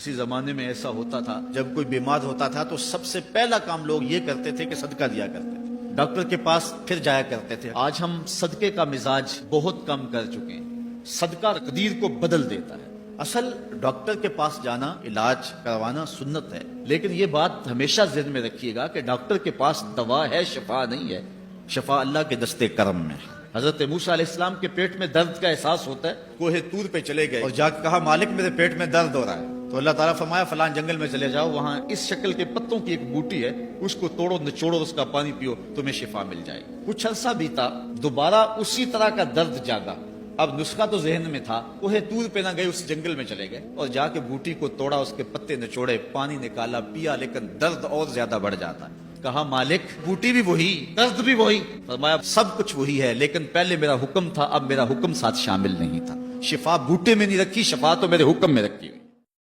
किसी जमाने में ऐसा होता था, जब कोई बीमार होता था तो सबसे पहला काम लोग ये करते थे कि सदका दिया करते थे, डॉक्टर के पास फिर जाया करते थे। आज हम सदके का मिजाज बहुत कम कर चुके हैं। सदका तकदीर को बदल देता है। असल डॉक्टर के पास जाना, इलाज करवाना सुन्नत है, लेकिन ये बात हमेशा ज़हन में रखिएगा कि डॉक्टर के पास दवा है, शफा नहीं है। शफा अल्लाह के दस्ते करम में है। हजरत मूसा अलैहिस्सलाम के पेट में दर्द का एहसास होता है, कोहे तूर पे चले गए और जाकर कहा, मालिक मेरे पेट में दर्द हो रहा है। तो अल्लाह ताला फरमाया, फलान जंगल में चले जाओ, वहां इस शक्ल के पत्तों की एक बूटी है, उसको तोड़ो निचोड़ो, उसका पानी पियो, तुम्हें शिफा मिल जाएगी। कुछ अरसा बीता, दोबारा उसी तरह का दर्द जागा। अब नुस्खा तो जहन में था, कोहे तूर पे ना गए, उस जंगल में चले गए और जाके बूटी को तोड़ा, उसके पत्ते निचोड़े, पानी निकाला, पिया, लेकिन दर्द और ज्यादा बढ़ जाता। कहा, मालिक बूटी भी वही, दर्द भी वही। फरमाया, सब कुछ वही है, लेकिन पहले मेरा हुक्म था, अब मेरा हुक्म साथ शामिल नहीं था। शिफा बूटे में नहीं रखी, शिफा तो मेरे हुक्म में रखी हुई।